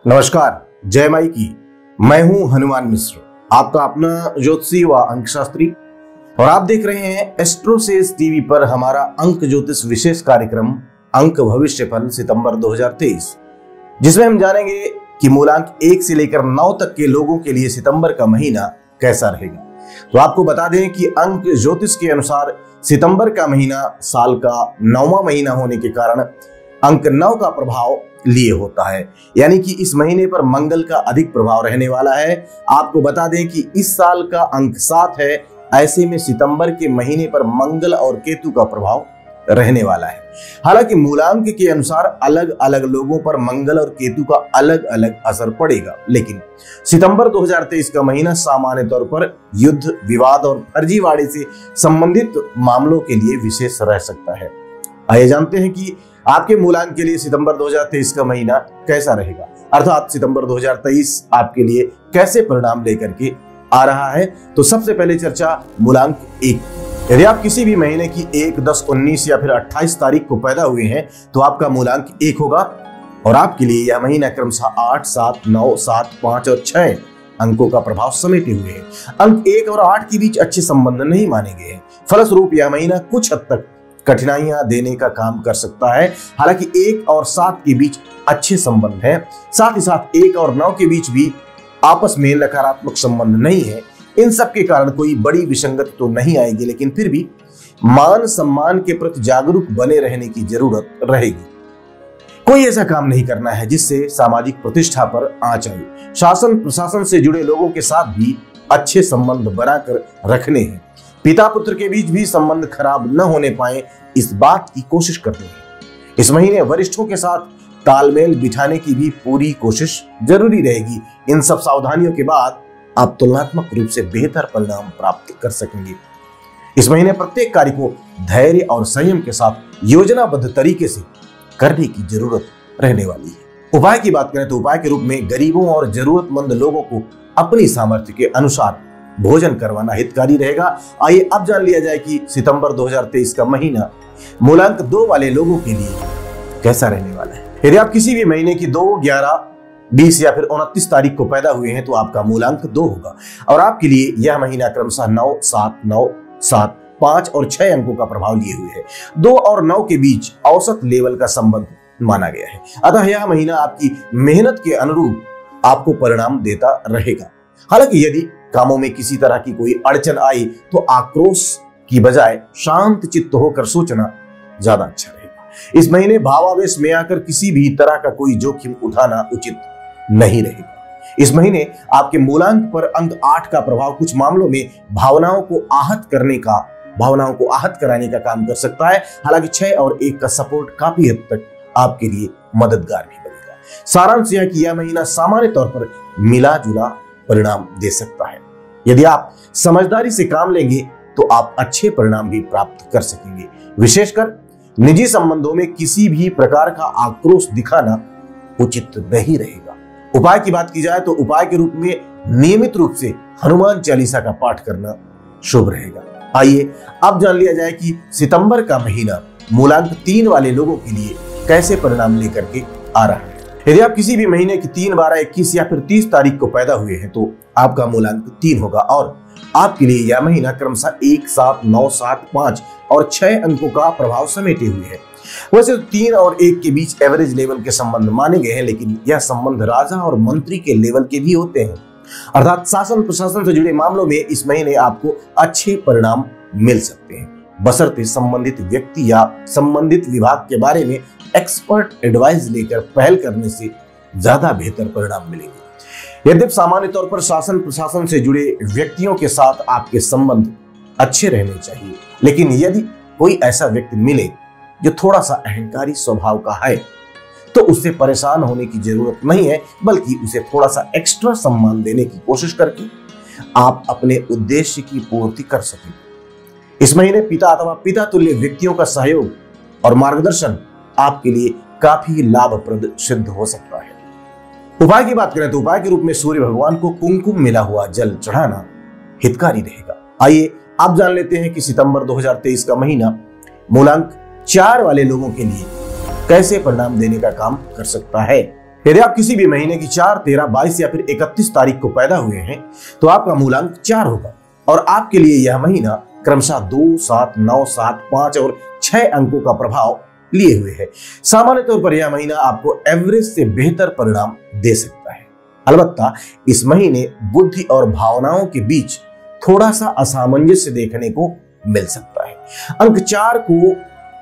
नमस्कार, जय माई की। मैं हूं हनुमान मिश्र, आपका अपना ज्योतिषी व अंक शास्त्री, और आप देख रहे हैं एस्ट्रोसेज टीवी पर हमारा अंक ज्योतिष विशेष कार्यक्रम अंक भविष्य फल सितंबर 2023, जिसमें हम जानेंगे कि मूलांक 1 से लेकर 9 तक के लोगों के लिए सितंबर का महीना कैसा रहेगा। तो आपको बता दें कि अंक ज्योतिष के अनुसार सितंबर का महीना साल का 9वां महीना होने के कारण अंक 9 का प्रभाव लिए होता है, यानी कि इस महीने पर मंगल का अधिक प्रभाव रहने वाला है। आपको बता दें कि इस साल का अंक 7 है, ऐसे में सितंबर के महीने पर मंगल और केतु का प्रभाव रहने वाला है। हालांकि मूलांक के अनुसार अलग अलग लोगों पर मंगल और केतु का अलग अलग असर पड़ेगा, लेकिन सितंबर 2023 का महीना सामान्य तौर पर युद्ध, विवाद और फर्जीवाड़े से संबंधित मामलों के लिए विशेष रह सकता है। आइए जानते हैं कि आपके मूलांक के लिए सितंबर 2023 का महीना कैसा रहेगा, अर्थात सितंबर 2023 आपके लिए कैसे परिणाम लेकर के आ रहा है। तो सबसे पहले चर्चा मूलांक 1। यदि आप किसी भी महीने की 1, 10, 19 या फिर 28 तारीख को पैदा हुए हैं तो आपका मूलांक 1 होगा, और आपके लिए यह महीना क्रमशः 8, 7, 9, 7, 5 और 6 अंकों का प्रभाव समेटे हुए है। अंक 1 और 8 के बीच अच्छे संबंध नहीं माने गए हैं। फलस्वरूप यह महीना कुछ हद तक कठिनाइयां देने का काम कर सकता है। हालांकि 1 और 7 के बीच अच्छे संबंध हैं, साथ ही साथ 1 और 9 के बीच भी आपस में नकारात्मक संबंध नहीं है। इन सब के कारण कोई बड़ी विसंगति तो नहीं आएगी, लेकिन फिर भी मान सम्मान के प्रति जागरूक बने रहने की जरूरत रहेगी। कोई ऐसा काम नहीं करना है जिससे सामाजिक प्रतिष्ठा पर आंच आए। शासन प्रशासन से जुड़े लोगों के साथ भी अच्छे संबंध बनाकर रखने हैं। पिता पुत्र के बीच भी संबंध खराब न होने पाए, इस बात की कोशिश करनी है। इस महीने वरिष्ठों के साथ तालमेल बिठाने की भी पूरी कोशिश जरूरी रहेगी। इन सब सावधानियों के बाद आप तुलनात्मक रूप से बेहतर परिणाम प्राप्त कर सकेंगे। इस महीने प्रत्येक कार्य को धैर्य और संयम के साथ योजनाबद्ध तरीके से करने की जरूरत रहने वाली है। उपाय की बात करें तो उपाय के रूप में गरीबों और जरूरतमंद लोगों को अपनी सामर्थ्य के अनुसार भोजन करवाना हितकारी रहेगा। आइए अब जान लिया जाए कि सितंबर 2023 का महीना मूलांक 2 वाले लोगों के लिए कैसा रहने वाला है। यदि आप किसी भी महीने की 2, 11, 20 या फिर 29 तारीख को पैदा हुए हैं तो आपका मूलांक 2 होगा, और आपके लिए यह महीना क्रमशः 9, 7, 9, 7, 5 और 6 अंकों का प्रभाव लिए हुए है। 2 और 9 के बीच औसत लेवल का संबंध माना गया है, अतः यह महीना आपकी मेहनत के अनुरूप आपको परिणाम देता रहेगा। हालांकि यदि कामों में किसी तरह की कोई अड़चन आई तो आक्रोश की बजाय शांत चित्त होकर सोचना ज्यादा अच्छा रहेगा। इस महीने भावावेश में आकर किसी भी तरह का कोई जोखिम उठाना उचित नहीं रहेगा। इस महीने आपके मूलांक पर अंक 8 का प्रभाव कुछ मामलों में भावनाओं को आहत कराने का काम कर सकता है। हालांकि 6 और 1 का सपोर्ट काफी हद तक आपके लिए मददगार भी बनेगा। सारांश यह कि यह महीना सामान्य तौर पर मिला जुला परिणाम दे सकता है। यदि आप समझदारी से काम लेंगे तो आप अच्छे परिणाम भी प्राप्त कर सकेंगे। विशेषकर निजी संबंधों में किसी भी प्रकार का आक्रोश दिखाना उचित नहीं रहेगा। उपाय की बात की जाए तो उपाय के रूप में नियमित रूप से हनुमान चालीसा का पाठ करना शुभ रहेगा। आइए अब जान लिया जाए कि सितंबर का महीना मूलांक 3 वाले लोगों के लिए कैसे परिणाम लेकर के आ रहा है। यदि आप किसी भी महीने की 3, 12, 21 या फिर 30 तारीख को पैदा हुए हैं तो आपका मूलांक 3 होगा, और आपके लिए यह महीना क्रमशः 1, 7, 9, 7, 5 और 6 अंकों का प्रभाव समेटे हुए है। वैसे 3 और 1 के बीच एवरेज लेवल के संबंध माने गए हैं, लेकिन यह संबंध राजा और मंत्री के लेवल के भी होते हैं, अर्थात शासन प्रशासन से जुड़े मामलों में इस महीने आपको अच्छे परिणाम मिल सकते हैं, बशर्ते संबंधित व्यक्ति या संबंधित विभाग के बारे में एक्सपर्ट एडवाइस लेकर पहल करने से ज्यादा बेहतर परिणाम मिलेंगे। यद्यपि सामान्य तौर पर शासन प्रशासन से जुड़े व्यक्तियों के साथ आपके संबंध अच्छे रहने चाहिए, लेकिन यदि कोई ऐसा व्यक्ति मिले जो थोड़ा सा अहंकारी स्वभाव का है तो उससे परेशान होने की जरूरत नहीं है, बल्कि उसे थोड़ा सा एक्स्ट्रा सम्मान देने की कोशिश करके आप अपने उद्देश्य की पूर्ति कर सकेंगे। इस महीने पिता अथवा पिता तुल्य व्यक्तियों का सहयोग और मार्गदर्शन आपके लिए काफी लाभप्रद सिद्ध हो सकता है। उपाय की बात करें तो उपाय के रूप में सूर्य भगवान को कुमकुम मिला हुआ जल चढ़ाना हितकारी रहेगा। आइए आप जान लेते हैं कि सितंबर 2023 का महीना मूलांक 4 वाले लोगों के लिए कैसे परिणाम देने का काम कर सकता है। यदि आप किसी भी महीने की 4, 13, 22 या फिर 31 तारीख को पैदा हुए हैं तो आपका मूलांक 4 होगा और आपके लिए यह महीना क्रमशः 2, 7, 9, 7, 5 और 6 अंकों का प्रभाव लिए हुए है। सामान्य तौर पर यह महीना आपको एवरेज से बेहतर परिणाम दे सकता है। अलबत्ता इस महीने बुद्धि और भावनाओं के बीच थोड़ा सा असामंजस्य देखने को मिल सकता है। अंक 4 को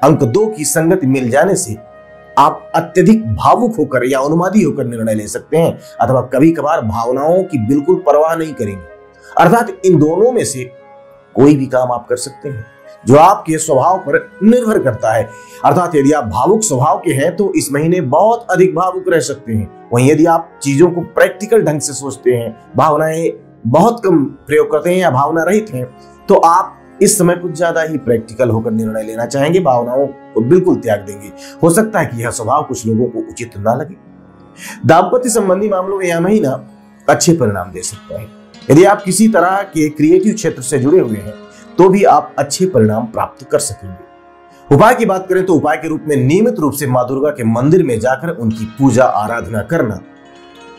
अंक 2 की संगति मिल जाने से आप अत्यधिक भावुक होकर या उन्मादी होकर निर्णय ले सकते हैं अथवा कभी कभार भावनाओं की बिल्कुल परवाह नहीं करेंगे। अर्थात इन दोनों में से कोई भी काम आप कर सकते हैं जो आपके स्वभाव पर निर्भर करता है। अर्थात यदि आप भावुक स्वभाव के हैं तो इस महीने बहुत अधिक भावुक रह सकते हैं। वहीं यदि आप चीजों को प्रैक्टिकल ढंग से सोचते हैं, भावनाएं बहुत कम प्रयोग करते हैं या भावना रहित हैं, तो आप इस समय कुछ ज्यादा ही प्रैक्टिकल होकर निर्णय लेना चाहेंगे, भावनाओं को बिल्कुल त्याग देंगे। हो सकता है कि यह स्वभाव कुछ लोगों को उचित ना लगे। दाम्पत्य संबंधी मामलों में यह महीना अच्छे परिणाम दे सकता है। यदि आप किसी तरह के क्रिएटिव क्षेत्र से जुड़े हुए हैं तो भी आप अच्छे परिणाम प्राप्त कर सकेंगे। उपाय की बात करें तो उपाय के रूप में नियमित रूप से मां दुर्गा के मंदिर में जाकर उनकी पूजा आराधना करना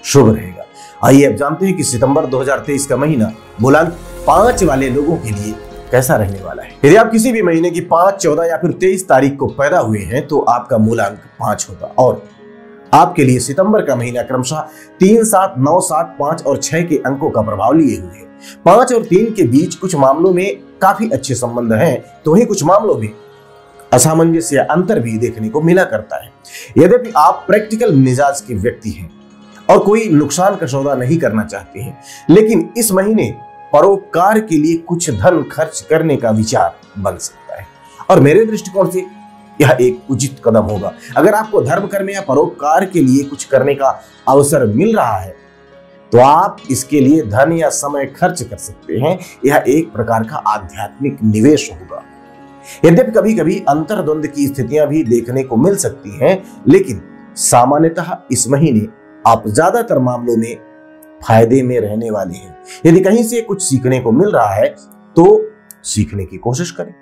शुभ रहेगा। आइए अब जानते हैं कि सितंबर 2023 का महीना मूलांक 5 वाले लोगों के लिए कैसा रहने वाला है। यदि आप किसी भी महीने की 5, 14 या फिर 23 तारीख को पैदा हुए हैं तो आपका मूलांक 5 होगा और आपके लिए सितंबर का महीना क्रमशः 3, 7, 9, 7, 5 और 6 के अंकों का प्रभाव लिए हुए है। 5 और 3 के बीच कुछ मामलों में काफी अच्छे संबंध हैं तो वहीं कुछ मामलों में असामंजस्य या अंतर भी देखने को मिला करता है। यद्यपि आप प्रैक्टिकल मिजाज के व्यक्ति हैं और कोई नुकसान का सौदा नहीं करना चाहते हैं, लेकिन इस महीने परोपकार के लिए कुछ धन खर्च करने का विचार बन सकता है और मेरे दृष्टिकोण से यह एक उचित कदम होगा। अगर आपको धर्म कर्म या परोपकार के लिए कुछ करने का अवसर मिल रहा है तो आप इसके लिए धन या समय खर्च कर सकते हैं। यह एक प्रकार का आध्यात्मिक निवेश होगा। यद्यपि कभी कभी अंतर्द्वंद की स्थितियां भी देखने को मिल सकती हैं, लेकिन सामान्यतः इस महीने आप ज्यादातर मामलों में फायदे में रहने वाले हैं। यदि कहीं से कुछ सीखने को मिल रहा है तो सीखने की कोशिश करें।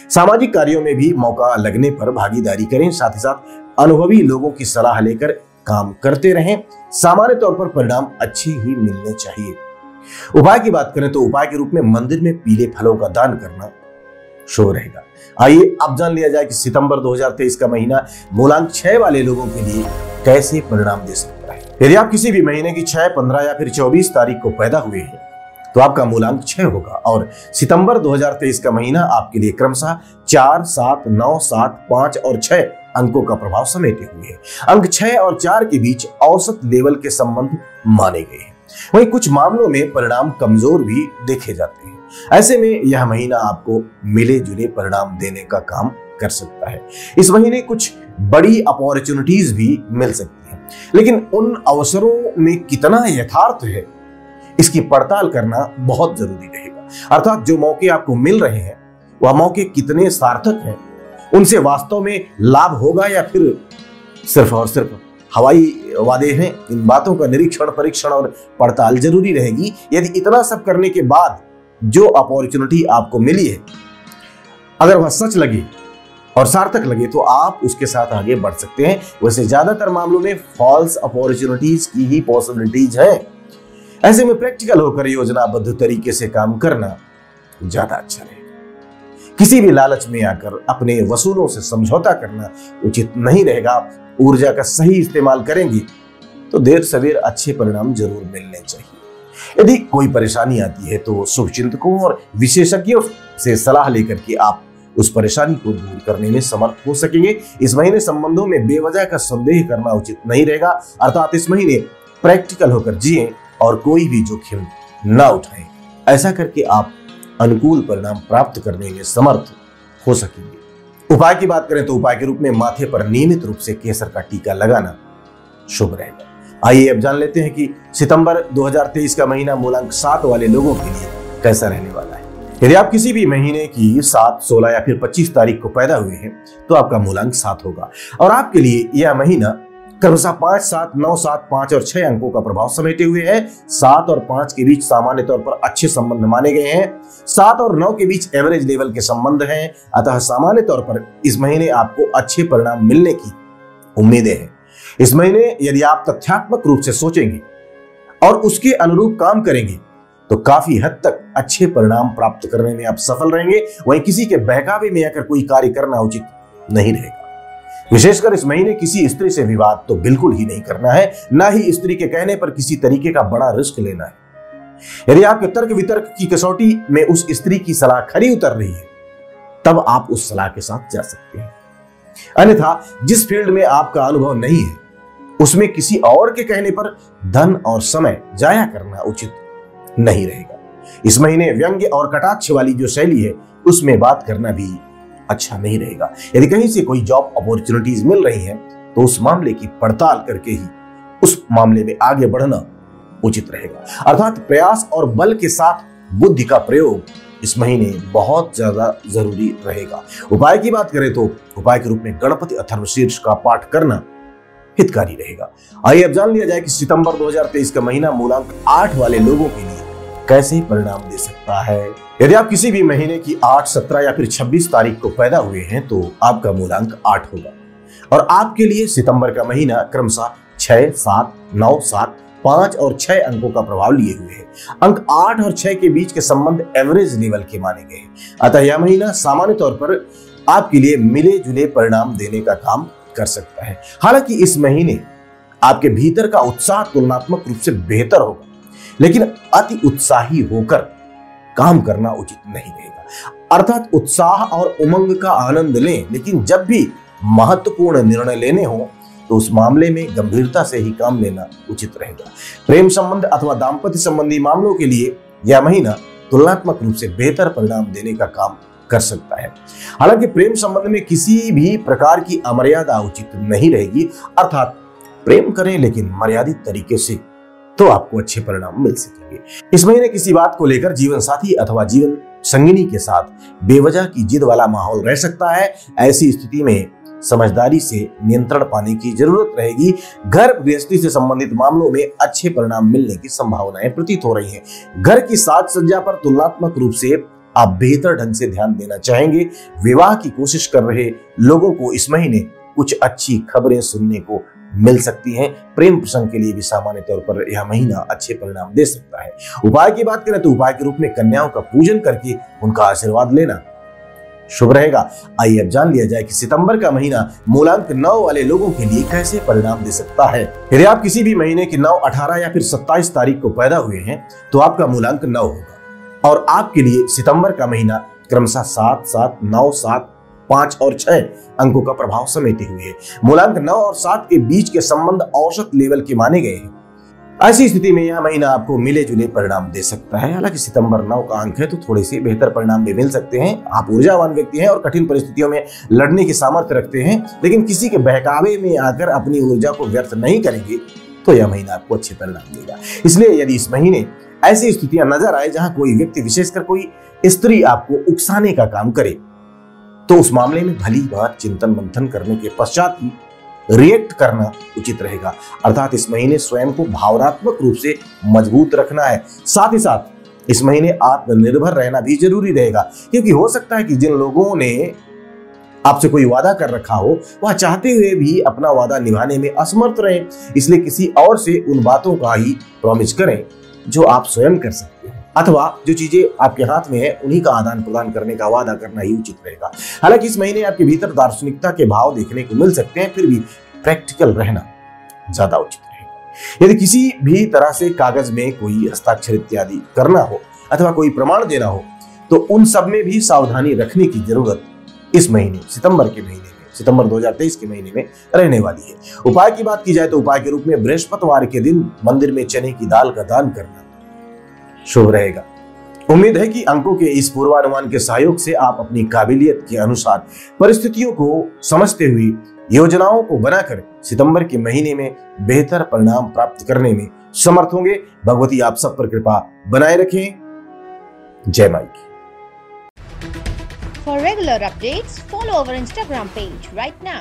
सामाजिक कार्यों में भी मौका लगने पर भागीदारी करें। साथ ही साथ अनुभवी लोगों की सलाह लेकर काम करते रहें। सामान्य तौर पर परिणाम अच्छे ही मिलने चाहिए। उपाय की बात करें तो उपाय के रूप में मंदिर में पीले फलों का दान करना शुभ रहेगा। आइए अब जान लिया जाए कि सितंबर 2023 का महीना मूलांक 6 वाले लोगों के लिए कैसे परिणाम दे सकता है। यदि आप किसी भी महीने की 6, 15 या फिर 24 तारीख को पैदा हुए हैं तो आपका मूलांक 6 होगा और सितंबर 2023 का महीना आपके लिए क्रमशः 4, 7, 9, 7, 5 और 6 अंकों का प्रभाव समेटे हुए हैं। अंक 6 और 4 के बीच औसत लेवल के संबंध माने गए हैं। वहीं कुछ मामलों में परिणाम कमजोर भी देखे जाते हैं। ऐसे में यह महीना आपको मिले जुले परिणाम देने का काम कर सकता है। इस महीने कुछ बड़ी अपॉर्चुनिटीज भी मिल सकती हैं, लेकिन उन अवसरों में कितना यथार्थ है इसकी पड़ताल करना बहुत जरूरी रहेगा। अर्थात जो मौके आपको मिल रहे हैं वह मौके कितने सार्थक हैं, उनसे वास्तव में लाभ होगा या फिर सिर्फ और सिर्फ हवाई वादे हैं। इन बातों का निरीक्षण, परीक्षण और पड़ताल जरूरी रहेगी। यदि इतना सब करने के बाद जो अपॉर्चुनिटी आपको मिली है अगर वह सच लगे और सार्थक लगे तो आप उसके साथ आगे बढ़ सकते हैं। वैसे ज्यादातर मामलों में फॉल्स अपॉर्चुनिटीज की ही पॉसिबिलिटीज हैं। ऐसे में प्रैक्टिकल होकर योजनाबद्ध तरीके से काम करना ज्यादा अच्छा रहेगा। किसी भी लालच में आकर अपने वसूलों से समझौता करना उचित नहीं रहेगा। ऊर्जा का सही इस्तेमाल करेंगे तो देर सवेर अच्छे परिणाम जरूर मिलने चाहिए। यदि कोई परेशानी आती है तो शुभचिंतकों और विशेषज्ञों से सलाह लेकर के आप उस परेशानी को दूर करने में समर्थ हो सकेंगे। इस महीने संबंधों में बेवजह का संदेह करना उचित नहीं रहेगा। अर्थात इस महीने प्रैक्टिकल होकर जिएं और कोई भी जोखिम न उठाएं। ऐसा करके आप अनुकूल परिणाम प्राप्त करने में समर्थ हो सकेंगे। उपाय की बात करें तो उपाय के रूप में माथे पर नियमित रूप से केसर का टीका लगाना शुभ रहेगा। आइए अब जान लेते हैं कि सितंबर 2023 का महीना मूलांक 7 वाले लोगों के लिए कैसा रहने वाला है। यदि आप किसी भी महीने की 7, 16 या फिर 25 तारीख को पैदा हुए हैं तो आपका मूलांक 7 होगा और आपके लिए यह महीना क्रमशः 5, 7, 9, 7, 5 और 6 अंकों का प्रभाव समेटे हुए है। 7 और 5 के बीच सामान्य तौर पर अच्छे संबंध माने गए हैं। 7 और 9 के बीच एवरेज लेवल के संबंध हैं। अतः सामान्य तौर पर इस महीने आपको अच्छे परिणाम मिलने की उम्मीदें हैं। इस महीने यदि आप तथ्यात्मक रूप से सोचेंगे और उसके अनुरूप काम करेंगे तो काफी हद तक अच्छे परिणाम प्राप्त करने में आप सफल रहेंगे। वहीं किसी के बहकावे में आकर कोई कार्य करना उचित नहीं रहेगा। विशेषकर इस महीने किसी स्त्री से विवाद तो बिल्कुल ही नहीं करना है, ना ही स्त्री के कहने पर किसी तरीके का बड़ा रिस्क लेना है। यदि आपके तर्क वितर्क की कसौटी में उस स्त्री की सलाह खरी उतर रही है तब आप उस सलाह के साथ जा सकते हैं। अन्यथा जिस फील्ड में आपका अनुभव नहीं है उसमें किसी और के कहने पर धन और समय जाया करना उचित नहीं रहेगा। इस महीने व्यंग्य और कटाक्ष वाली जो शैली है उसमें बात करना भी अच्छा नहीं रहेगा। यदि कहीं से कोई जॉब अपॉर्चुनिटीज मिल रही हैं तो उस मामले की पड़ताल करके ही उस मामले में आगे बढ़ना उचित रहेगा। अर्थात प्रयास और बल के साथ बुद्धि का प्रयोग इस महीने बहुत ज्यादा जरूरी रहेगा। उपाय की बात करें तो उपाय के रूप में गणपति अथर्वशीर्ष का पाठ करना हितकारी रहेगा। आइए अब जान लिया जाए कि सितंबर 2023 का महीना मूलांक 8 वाले लोगों के लिए कैसे परिणाम दे सकता है। यदि आप किसी भी महीने की 8, 17 या फिर 26 तारीख को पैदा हुए हैं तो आपका मूलांक 8 होगा और आपके लिए सितंबर का महीना क्रमशः 6, 7, 9, 7, 5 और 6 अंकों का प्रभाव लिए हुए है। अंक 8 और 6 के बीच के संबंध एवरेज लेवल के माने गए हैं। अतः यह महीना सामान्य तौर पर आपके लिए मिले जुले परिणाम देने का काम कर सकता है। हालांकि इस महीने आपके भीतर का उत्साह तुलनात्मक रूप से बेहतर होगा, लेकिन अति उत्साही होकर काम करना उचित नहीं रहेगा। अर्थात उत्साह और उमंग का आनंद लें, लेकिन जब भी महत्वपूर्ण निर्णय लेने हो तो उस मामले में गंभीरता से ही काम लेना उचित रहेगा। प्रेम संबंध अथवा दाम्पत्य संबंधी मामलों के लिए यह महीना तुलनात्मक रूप से बेहतर परिणाम देने का काम कर सकता है। हालांकि प्रेम संबंध में किसी भी प्रकार की अमर्यादा उचित नहीं रहेगी। अर्थात प्रेम करें लेकिन मर्यादित तरीके से, तो आपको अच्छे परिणाम मिल सकेंगे। इस महीने किसी बात को लेकर जीवन साथी अथवा जीवन संगिनी के साथ बेवजह की जिद वाला माहौल रह सकता है। ऐसी स्थिति में समझदारी से नियंत्रण पाने की जरूरत रहेगी। घर गृहस्थी से संबंधित मामलों में अच्छे परिणाम मिलने की संभावनाएं प्रतीत हो रही हैं। घर की साज सज्जा पर तुलनात्मक रूप से आप बेहतर ढंग से ध्यान देना चाहेंगे। विवाह की कोशिश कर रहे लोगों को इस महीने कुछ अच्छी खबरें सुनने को मिल सकती हैं। प्रेम प्रसंग के लिए भी सामान्य तौर पर यह महीना अच्छे परिणाम दे सकता है। उपाय की बात करें तो उपाय के रूप में कन्याओं का पूजन करके उनका आशीर्वाद लेना शुभ रहेगा। आइए अब जान लिया जाए कि सितंबर का महीना मूलांक 9 वाले लोगों के लिए कैसे परिणाम दे सकता है। यदि आप किसी भी महीने की 9, 18 या फिर 27 तारीख को पैदा हुए हैं तो आपका मूलांक 9 होगा और आपके लिए सितंबर का महीना क्रमशः 7, 7, 9, 7, 5 और 6 अंकों का प्रभाव समेटे हुए है। मूलांक 9 और 7 के बीच के संबंध औसत लेवल के माने गए हैं। ऐसी स्थिति में यह महीना आपको मिले जुले परिणाम दे सकता है। हालांकि सितंबर 9 का अंक है तो थोड़े से बेहतर परिणाम भी मिल सकते हैं। आप ऊर्जावान व्यक्ति हैं और कठिन परिस्थितियों में लड़ने की सामर्थ्य रखते हैं, लेकिन किसी के बहकावे में आकर अपनी ऊर्जा को व्यर्थ नहीं करेंगे तो यह महीना आपको अच्छे परिणाम देगा। इसलिए यदि इस महीने ऐसी स्थितियां नजर आए जहां कोई व्यक्ति, विशेषकर कोई स्त्री, आपको उकसाने का काम करे तो उस मामले में भली बात चिंतन मंथन करने के पश्चात ही रिएक्ट करना उचित रहेगा। अर्थात इस महीने स्वयं को भावनात्मक रूप से मजबूत रखना है। साथ ही साथ इस महीने आत्मनिर्भर रहना भी जरूरी रहेगा, क्योंकि हो सकता है कि जिन लोगों ने आपसे कोई वादा कर रखा हो वह चाहते हुए भी अपना वादा निभाने में असमर्थ रहे। इसलिए किसी और से उन बातों का ही प्रॉमिस करें जो आप स्वयं कर सकते हैं, अथवा जो चीजें आपके हाथ में है उन्हीं का आदान प्रदान करने का वादा करना ही उचित रहेगा। हालांकि इस महीने आपके भीतर दार्शनिकता के भाव देखने को मिल सकते हैं, फिर भी प्रैक्टिकल रहना ज्यादा उचित रहेगा। यदि किसी भी तरह से कागज में कोई हस्ताक्षर इत्यादि करना हो अथवा कोई प्रमाण देना हो तो उन सब में भी सावधानी रखने की जरूरत इस महीने, सितंबर 2023 के महीने में रहने वाली है। उपाय की बात की जाए तो उपाय के रूप में बृहस्पतिवार के दिन मंदिर में चने की दाल का दान करना शुभ रहेगा। उम्मीद है कि अंकों के इस पूर्वानुमान के सहयोग से आप अपनी काबिलियत के अनुसार परिस्थितियों को समझते हुए योजनाओं को बनाकर सितंबर के महीने में बेहतर परिणाम प्राप्त करने में समर्थ होंगे। भगवती आप सब पर कृपा बनाए रखें। जय माई की। For regular updates, follow our Instagram page right now.